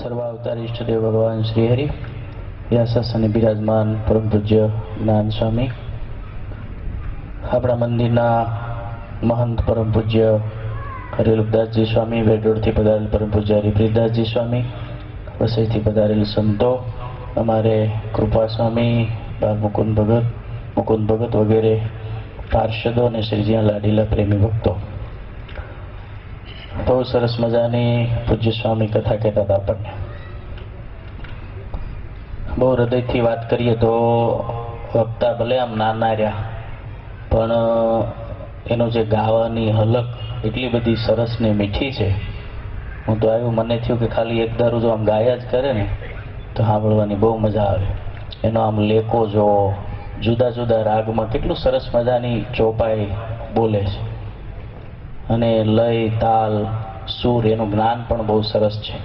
સર્વાવતારી ઈષ્ટદેવ ભગવાન શ્રી હરિ વ્યાસાસને બિરાજમાન પરમ પૂજ્ય જ્ઞાન સ્વામી, આપણા મંદિરના મહંત પરમ પૂજ્ય હરિવલ્લભદાસજી સ્વામી, વેડોળથી પધારેલ પરમ પૂજ્ય હરિપ્રીતદાસજી સ્વામી, વસઈથી પધારેલ સંતો, અમારે કૃપા સ્વામી, બાલ મુકુંદ ભગત વગેરે પાર્ષદો અને શ્રીજીના લાડીલા પ્રેમી ભક્તો, બહુ સરસ મજાની પૂજ્ય સ્વામી કથા કહેતા હતા આપણને. બહુ હૃદયથી વાત કરીએ તો વક્તા ભલે આમ નાના રહ્યા, પણ એનું જે ગાવાની હલક એટલી બધી સરસ ને મીઠી છે. હું તો આવ્યું, મને થયું કે ખાલી એક ધારું જો આમ ગાયા જ કરે ને તો સાંભળવાની બહુ મજા આવે. એનો આમ લેકો જો જુદા જુદા રાગમાં કેટલું સરસ મજાની ચોપાઈ બોલે છે, અને લય, તાલ, સૂર એનું જ્ઞાન પણ બહુ સરસ છે.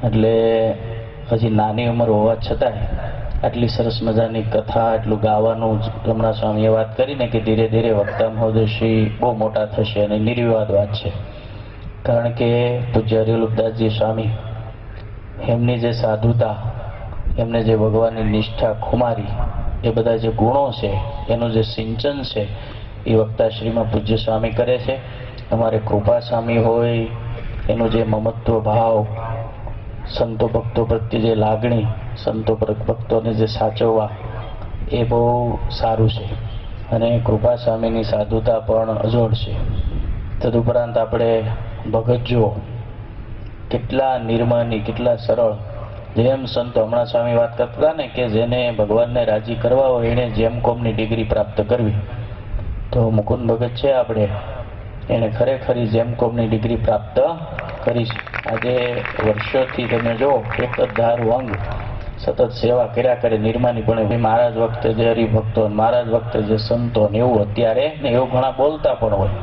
એટલે હજી નાની ઉંમર હોવા છતાંય આટલી સરસ મજાની કથા, એટલું ગાવાનું રમણા સ્વામીએ વાત કરીને કે ધીરે ધીરે વક્તા મહોદયશ્રી બહુ મોટા થશે, અને નિર્વિવાદ વાત છે. કારણ કે પૂજ્ય હરિવલ્લભદાસજી સ્વામી, એમની જે સાધુતા, એમને જે ભગવાનની નિષ્ઠા ખુમારી, એ બધા જે ગુણો છે, એનું જે સિંચન છે એ વક્તાશ્રીમાં પૂજ્ય સ્વામી કરે છે. અમારે કૃપા સ્વામી હોય, એનું જે મમત્વ ભાવ, સંતો ભક્તો પ્રત્યે જે લાગણી, સંતો ભક્તોને જે સાચવવા, એ બહુ સારું છે. અને કૃપા સ્વામીની સાધુતા પણ અજોડ છે. તદુપરાંત આપણે ભગત જુઓ, કેટલા નિર્માની, કેટલા સરળ. જેમ સંતો, હમણાં સ્વામી વાત કરતા હતા ને કે જેને ભગવાનને રાજી કરવા હોય એને જેમ કોમની ડિગ્રી પ્રાપ્ત કરવી, તો મુકુંદ ભગત છે આપણે, એને ખરેખર જેમ કોમની ડિગ્રી પ્રાપ્ત કરી છે. આજે વર્ષોથી તમે જો એક જ ધારું અંગ સતત સેવા કર્યા કરે નિર્માની, પણ મહારાજ વખતે જે હરિભક્તો, મહારાજ વખતે જે સંતો, ને એવું અત્યારે ને એવું ઘણા બોલતા પણ હોય.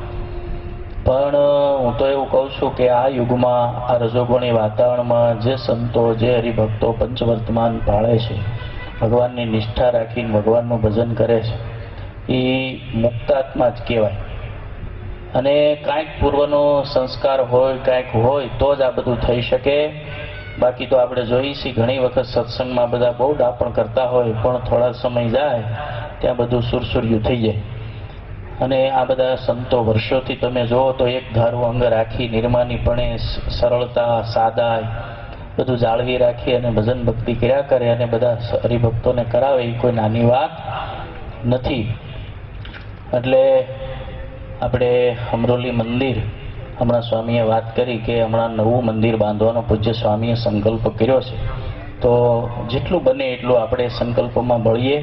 પણ હું તો એવું કહું છું કે આ યુગમાં, આ રજોગુણી વાતાવરણમાં જે સંતો, જે હરિભક્તો પંચવર્તમાન પાળે છે, ભગવાનની નિષ્ઠા રાખીને ભગવાનનું ભજન કરે છે, એ મુક્તાત્મા જ કહેવાય. અને કાંઈક પૂર્વનો સંસ્કાર હોય, કાંઈક હોય તો જ આ બધું થઈ શકે. બાકી તો આપણે જોઈએ છીએ ઘણી વખત સત્સંગમાં બધા બહુ ડાપણ કરતા હોય, પણ થોડા સમય જાય ત્યાં બધું સુરસુર્યું થઈ જાય. અને આ બધા સંતો વર્ષોથી તમે જુઓ તો એક ધારું અંગ રાખી નિર્માનીપણે, સરળતા, સાદાઈ બધું જાળવી રાખી અને ભજન ભક્તિ કર્યા કરે, અને બધા હરિભક્તોને કરાવે, એ કોઈ નાની વાત નથી. એટલે આપણે અમરોલી મંદિર, હમણાં સ્વામીએ વાત કરી કે હમણાં નવું મંદિર બાંધવાનો પૂજ્ય સ્વામીએ સંકલ્પ કર્યો છે. તો જેટલું બને એટલું આપણે સંકલ્પમાં મળીએ.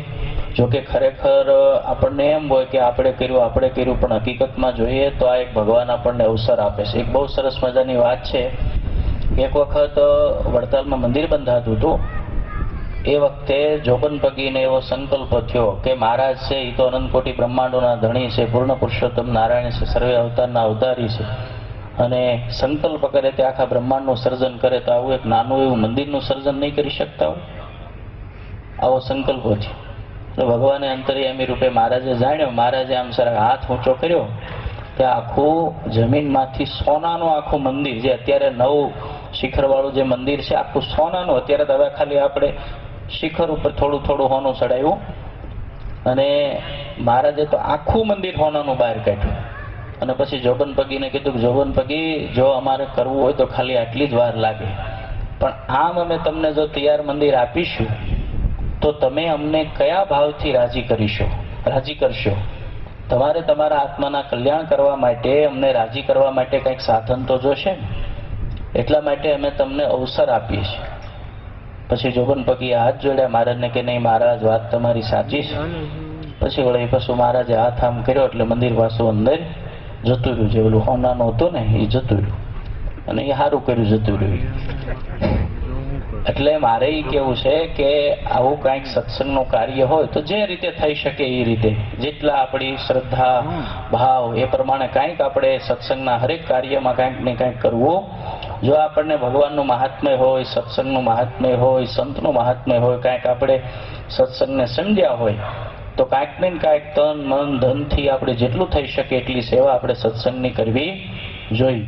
જોકે ખરેખર આપણને એમ હોય કે આપણે કર્યું, પણ હકીકતમાં જોઈએ તો આ એક ભગવાન આપણને અવસર આપે છે. એક બહુ સરસ મજાની વાત છે. એક વખત વડતાલમાં મંદિર બંધાતું હતું. એ વખતે જોબન પગીને એવો સંકલ્પ થયો કે મહારાજ છે એ તો અનંતકોટી બ્રહ્માંડોના ધણી છે, પૂર્ણ પુરુષોત્તમ નારાયણ છે, સર્વે અવતારના અવતારી છે, અને સંકલ્પ કરે તે આખા બ્રહ્માંડનું સર્જન કરે, તો આવું એક નાનું એવું મંદિરનું સર્જન નહીં કરી શકતા હોય? આવો સંકલ્પ થયો. તો ભગવાને અંતર્યામી રૂપે મહારાજે જાણ્યો. મહારાજે આમ સર હાથ ઊંચો કર્યો કે આખું જમીનમાંથી સોનાનું આખું મંદિર, જે અત્યારે નવું શિખરવાળું જે મંદિર છે આખું સોનાનું, અત્યારે તો હવે ખાલી આપણે શિખર ઉપર થોડું થોડું હોનું ચડાવ્યું, અને મહારાજે તો આખું મંદિર હોનાનું બહાર કાઢ્યું. અને પછી જોબન પગીને કીધું કે જોબન પગી, જો અમારે કરવું હોય તો ખાલી આટલી જ વાર લાગે, પણ આમ અમે તમને જો તૈયાર મંદિર આપીશું તો તમે અમને કયા ભાવથી રાજી કરશો? તમારે તમારા આત્માના કલ્યાણ કરવા માટે, અમને રાજી કરવા માટે કંઈક સાધન તો જોશે ને. એટલા માટે અમે તમને અવસર આપીએ છીએ. પછી જોબન પગીએ હાથ જોડ્યા મહારાજને કે નહીં મહારાજ, વાત તમારી સાચી છે. પછી વળી પાછું મહારાજે હાથ આમ કર્યો એટલે મંદિર પાછું અંદર જતું રહ્યું. જે ઓલું હોનાનું હતું ને એ જતું રહ્યું, અને એ સારું કર્યું જતું રહ્યું. એટલે મારે એ કેવું છે કે આવું કાંઈક સત્સંગનું કાર્ય હોય તો જે રીતે થઈ શકે એ રીતે, જેટલા આપણી શ્રદ્ધા ભાવ એ પ્રમાણે કાંઈક આપણે સત્સંગના હરેક કાર્યમાં કાંઈક ને કાંઈક કરવું. જો આપણને ભગવાનનું મહાત્મ્ય હોય, સત્સંગનું મહાત્મ્ય હોય, સંતનું મહાત્મ્ય હોય, કાંઈક આપણે સત્સંગને સમજ્યા હોય, તો કાંઈક ને કાંઈક તન મન ધનથી આપણે જેટલું થઈ શકે એટલી સેવા આપણે સત્સંગની કરવી જોઈએ.